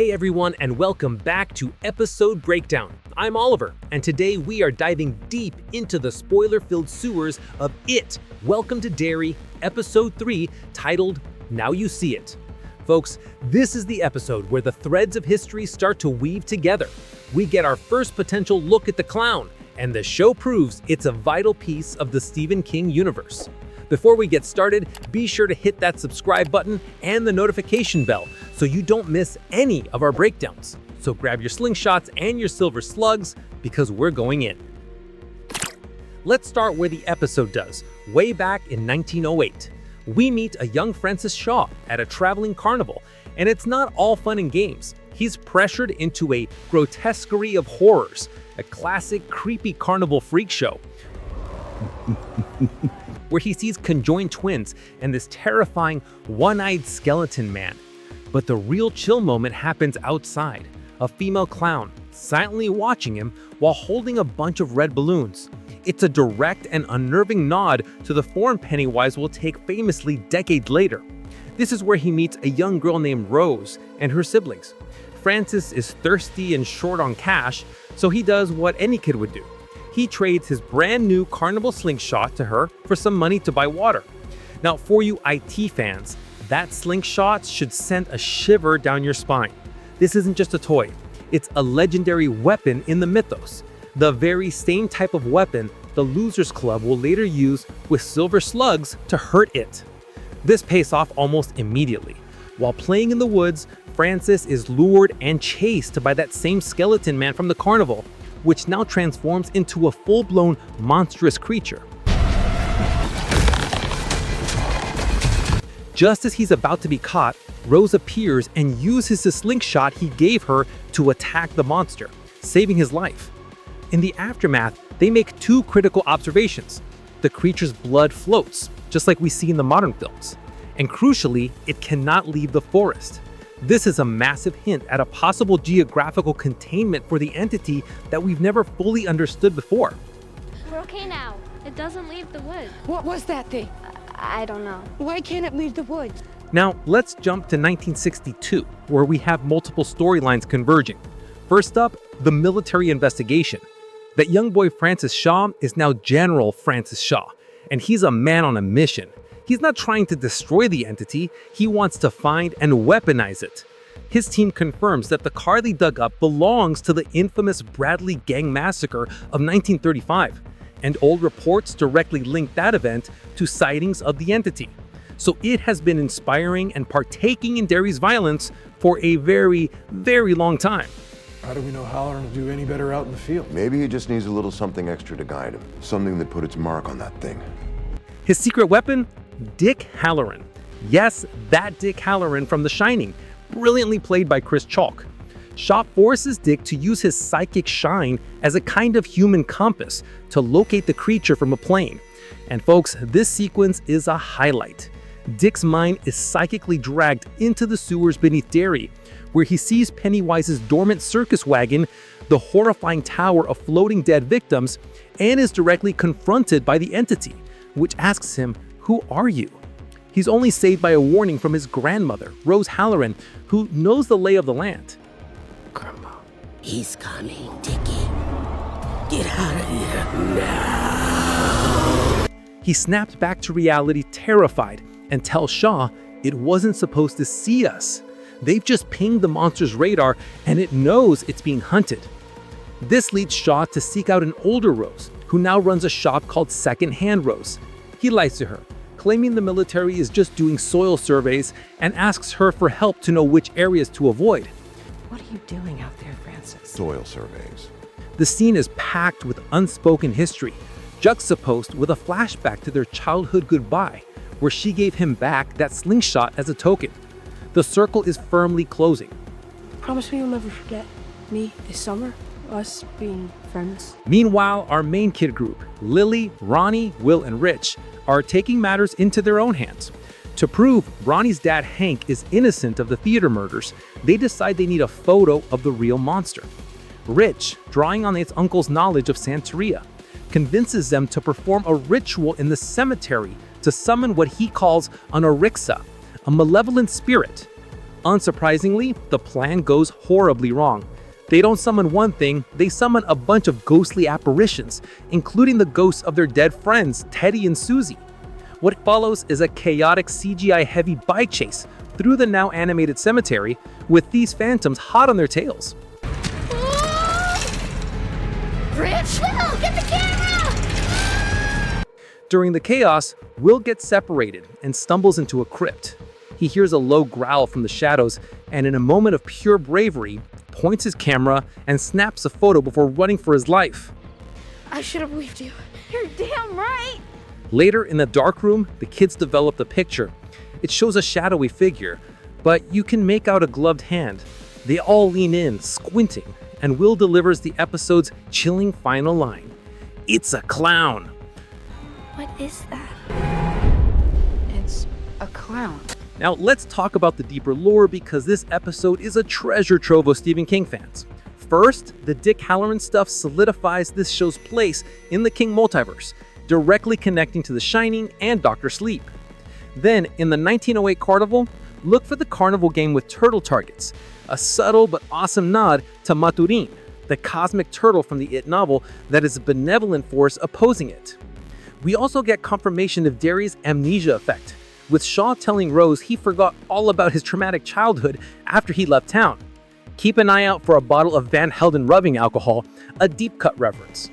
Hey everyone, and welcome back to Episode Breakdown. I'm Oliver, and today we are diving deep into the spoiler-filled sewers of It. Welcome to Derry, Episode 3, titled Now You See It. Folks, this is the episode where the threads of history start to weave together. We get our first potential look at the clown, and the show proves it's a vital piece of the Stephen King universe. Before we get started, be sure to hit that subscribe button and the notification bell so you don't miss any of our breakdowns. So grab your slingshots and your silver slugs because we're going in. Let's start where the episode does, way back in 1908. We meet a young Francis Shaw at a traveling carnival, and it's not all fun and games. He's pressured into a grotesquerie of horrors, a classic creepy carnival freak show, where he sees conjoined twins and this terrifying one-eyed skeleton man. But the real chill moment happens outside, a female clown silently watching him while holding a bunch of red balloons. It's a direct and unnerving nod to the form Pennywise will take famously decades later. This is where he meets a young girl named Rose and her siblings. Francis is thirsty and short on cash, so he does what any kid would do. He trades his brand new carnival slingshot to her for some money to buy water. Now, for you IT fans, that slingshot should send a shiver down your spine. This isn't just a toy, it's a legendary weapon in the mythos. The very same type of weapon the Losers Club will later use with silver slugs to hurt it. This pays off almost immediately. While playing in the woods, Francis is lured and chased by that same skeleton man from the carnival, which now transforms into a full-blown monstrous creature. Just as he's about to be caught, Rose appears and uses the slingshot he gave her to attack the monster, saving his life. In the aftermath, they make two critical observations. The creature's blood floats, just like we see in the modern films. And crucially, it cannot leave the forest. This is a massive hint at a possible geographical containment for the entity that we've never fully understood before. We're okay now. It doesn't leave the woods. What was that thing? I don't know. Why can't it leave the woods? Now, let's jump to 1962, where we have multiple storylines converging. First up, the military investigation. That young boy Francis Shaw is now General Francis Shaw, and he's a man on a mission. He's not trying to destroy the entity, he wants to find and weaponize it. His team confirms that the car they dug up belongs to the infamous Bradley Gang Massacre of 1935, and old reports directly link that event to sightings of the entity. So it has been inspiring and partaking in Derry's violence for a very, very long time. How do we know Hallorann will do any better out in the field? Maybe he just needs a little something extra to guide him. Something that put its mark on that thing. His secret weapon? Dick Hallorann. Yes, that Dick Hallorann from The Shining, brilliantly played by Chris Chalk. Shaw forces Dick to use his psychic shine as a kind of human compass to locate the creature from a plane. And folks, this sequence is a highlight. Dick's mind is psychically dragged into the sewers beneath Derry, where he sees Pennywise's dormant circus wagon, the horrifying tower of floating dead victims, and is directly confronted by the entity, which asks him, "Who are you?" He's only saved by a warning from his grandmother, Rose Hallorann, who knows the lay of the land. Grandma. He's coming, Dickie. Get out of here now. He snapped back to reality terrified and tells Shaw it wasn't supposed to see us. They've just pinged the monster's radar and it knows it's being hunted. This leads Shaw to seek out an older Rose, who now runs a shop called Second Hand Rose. He lies to her, claiming the military is just doing soil surveys, and asks her for help to know which areas to avoid. What are you doing out there, Francis? Soil surveys. The scene is packed with unspoken history, juxtaposed with a flashback to their childhood goodbye, where she gave him back that slingshot as a token. The circle is firmly closing. Promise me you'll never forget me this summer, us being friends. Meanwhile, our main kid group, Lily, Ronnie, Will, and Rich, are taking matters into their own hands. To prove Ronnie's dad Hank is innocent of the theater murders, they decide they need a photo of the real monster. Rich, drawing on his uncle's knowledge of Santeria, convinces them to perform a ritual in the cemetery to summon what he calls an Orixa, a malevolent spirit. Unsurprisingly, the plan goes horribly wrong. They don't summon one thing, they summon a bunch of ghostly apparitions, including the ghosts of their dead friends, Teddy and Susie. What follows is a chaotic CGI-heavy bike chase through the now animated cemetery, with these phantoms hot on their tails. Rich, get the camera! During the chaos, Will gets separated and stumbles into a crypt. He hears a low growl from the shadows, and in a moment of pure bravery, points his camera and snaps a photo before running for his life. I should have believed you. You're damn right. Later, in the dark room, the kids develop the picture. It shows a shadowy figure, but you can make out a gloved hand. They all lean in, squinting, and Will delivers the episode's chilling final line. "It's a clown." What is that? It's a clown. Now let's talk about the deeper lore, because this episode is a treasure trove of Stephen King fans. First, the Dick Hallorann stuff solidifies this show's place in the King multiverse, directly connecting to The Shining and Dr. Sleep. Then, in the 1908 Carnival, look for the carnival game with turtle targets, a subtle but awesome nod to Maturin, the cosmic turtle from the It novel that is a benevolent force opposing it. We also get confirmation of Derry's amnesia effect, with Shaw telling Rose he forgot all about his traumatic childhood after he left town. Keep an eye out for a bottle of Van Helden rubbing alcohol, a deep cut reference.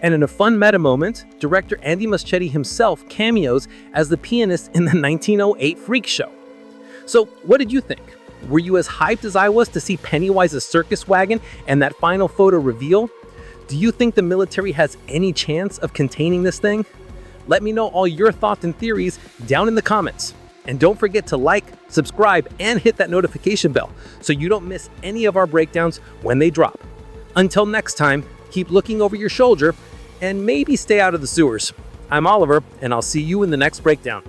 And in a fun meta moment, director Andy Muschietti himself cameos as the pianist in the 1908 Freak Show. So, what did you think? Were you as hyped as I was to see Pennywise's circus wagon and that final photo reveal? Do you think the military has any chance of containing this thing? Let me know all your thoughts and theories down in the comments. And don't forget to like, subscribe, and hit that notification bell so you don't miss any of our breakdowns when they drop. Until next time, keep looking over your shoulder and maybe stay out of the sewers. I'm Oliver, and I'll see you in the next breakdown.